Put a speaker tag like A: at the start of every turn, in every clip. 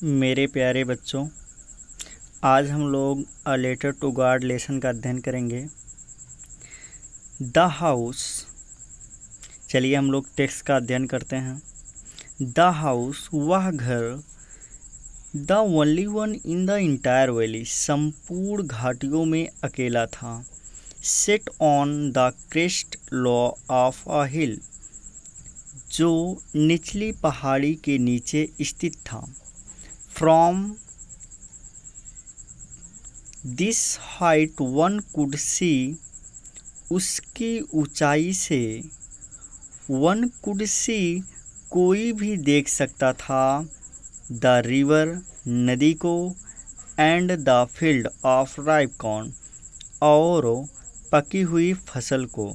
A: मेरे प्यारे बच्चों, आज हम लोग a letter to God lesson का अध्ययन करेंगे। The house. चलिए हम लोग टेक्स्ट का अध्ययन करते हैं। द हाउस, वह घर, the only one in the entire valley, संपूर्ण घाटियों में अकेला था। Set on the crest low of a hill, जो निचली पहाड़ी के नीचे स्थित था। From this height one could see, उसकी ऊंचाई से वन कुड सी, कोई भी देख सकता था। द रिवर, नदी को, and the field of ripe corn, और पकी हुई फसल को।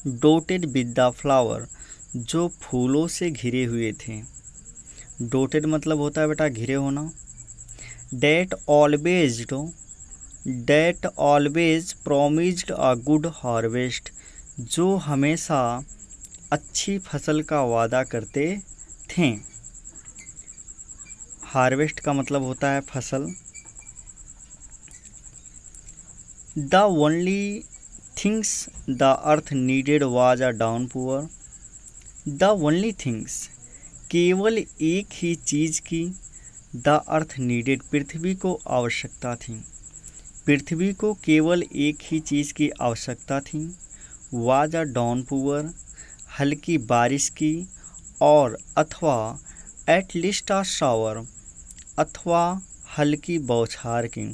A: डोटेड विद द फ्लावर, जो फूलों से घिरे हुए थे। डोटेड मतलब होता है बेटा घिरे होना। That always promised a good harvest, जो हमेशा अच्छी फसल का वादा करते थे। हार्वेस्ट का मतलब होता है फसल। The only things the earth needed was a downpour. The only things, केवल एक ही चीज़ की, द अर्थ नीडेड, पृथ्वी को आवश्यकता थी। पृथ्वी को केवल एक ही चीज़ की आवश्यकता थी। वाज अ डाउनपूअर, हल्की बारिश की, और अथवा एट लीस्ट अ शावर, अथवा हल्की बौछार की।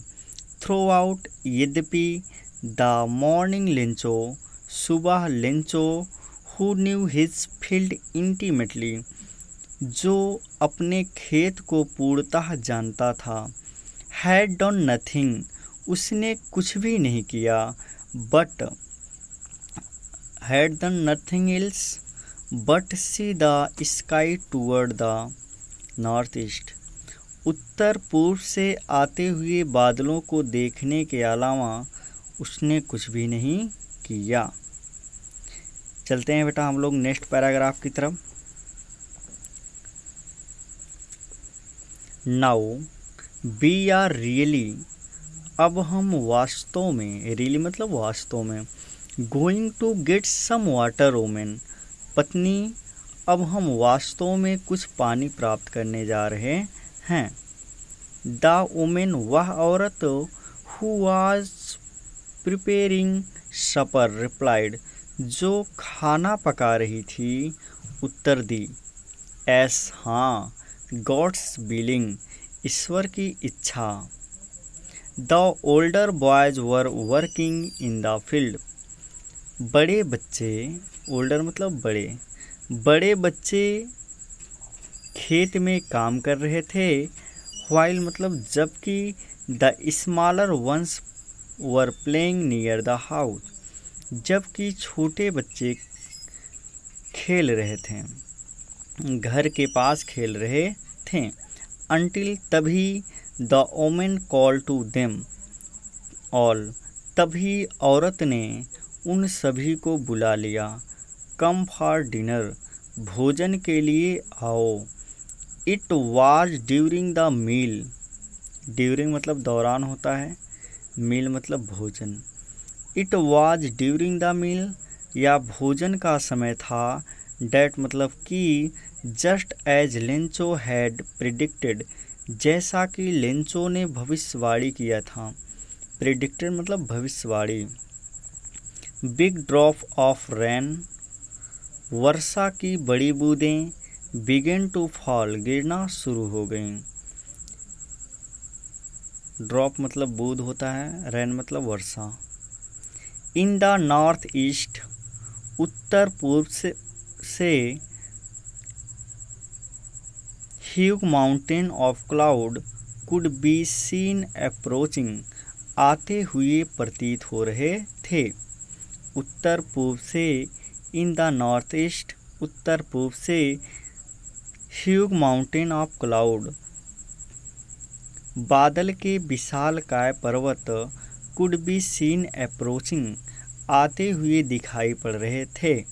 A: थ्रू आउट, यद्यपि, द मॉर्निंग लेंचो, सुबह Lencho, who knew his field intimately, जो अपने खेत को पूर्णतः जानता था। हैड डन नथिंग, उसने कुछ भी नहीं किया। But had done nothing else but see the sky toward the north east, उत्तर पूर्व से आते हुए बादलों को देखने के अलावा उसने कुछ भी नहीं किया। चलते हैं बेटा हम लोग नेक्स्ट पैराग्राफ की तरफ। नाउ वी आर रियली, अब हम वास्तव में, रियली मतलब वास्तव में, going to get some water women, पत्नी, अब हम वास्तव में कुछ पानी प्राप्त करने जा रहे हैं। द वुमेन, वह औरत, who was preparing supper, replied, जो खाना पका रही थी, उत्तर दी। एस, हाँ, गॉड्स विलिंग, ईश्वर की इच्छा। The older boys were working in the field, बड़े बच्चे, ओल्डर मतलब बड़े, बड़े बच्चे खेत में काम कर रहे थे। व्हाइल मतलब जबकि, the smaller ones were playing near the house, जबकि छोटे बच्चे खेल रहे थे, घर के पास खेल रहे थे। अनटिल, तभी, the women call to them all, तभी औरत ने उन सभी को बुला लिया। कम फॉर डिनर, भोजन के लिए आओ। It was during the meal, during मतलब दौरान होता है, मील मतलब भोजन। It was during the meal, या भोजन का समय था। डैट मतलब कि, just as Lencho had predicted, जैसा कि लेंचो ने भविष्यवाणी किया था। प्रिडिक्टेड मतलब भविष्यवाणी। बिग ड्रॉप ऑफ रेन, वर्षा की बड़ी बूंदें, बिगेन टू फॉल, गिरना शुरू हो गईं। ड्रॉप मतलब बूंद होता है, रेन मतलब वर्षा। इन द नॉर्थ ईस्ट, उत्तर पूर्व से huge mountain of cloud could be seen approaching, आते हुए प्रतीत हो रहे थे। उत्तर पूर्व से, इन द नॉर्थ ईस्ट, उत्तर पूर्व से, ह्यूज माउंटेन ऑफ क्लाउड, बादल के विशालकाय पर्वत, कुड बी सीन अप्रोचिंग, आते हुए दिखाई पड़ रहे थे।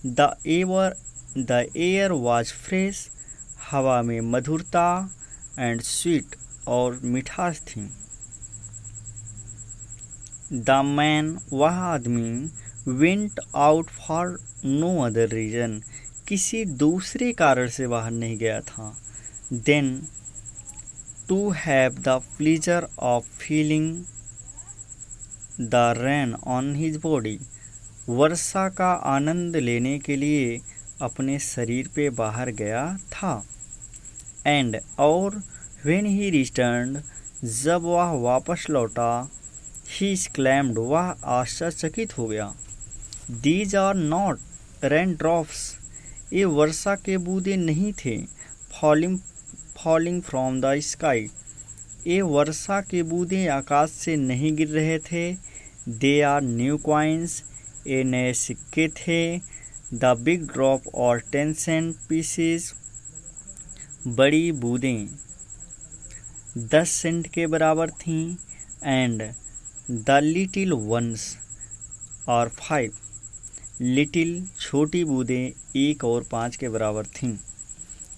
A: द एयर वाज फ्रेश, हवा में मधुरता। एंड स्वीट और मिठास थी। द मैन वह आदमी went out for no other reason किसी दूसरे कारण से बाहर नहीं गया था than to have the pleasure of feeling the rain on his body वर्षा का आनंद लेने के लिए अपने शरीर पे बाहर गया था। एंड और व्हेन ही रिटर्न्ड जब वह वापस लौटा ही exclaimed वह आश्चर्यचकित हो गया। These are not rain drops ये वर्षा के बूंदे नहीं थे फॉलिंग फ्रॉम द स्काई ये वर्षा के बूंदे आकाश से नहीं गिर रहे थे। दे आर न्यू कॉइन्स ये नए सिक्के थे। द बिग ड्रॉप और 10 सेंट पीसेस बड़ी बूंदें 10 सेंट के बराबर थीं। एंड द लिटिल वंस और 5 लिटिल छोटी बूंदें 1 और 5 के बराबर थीं।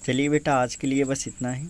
A: चलिए बेटा आज के लिए बस इतना ही।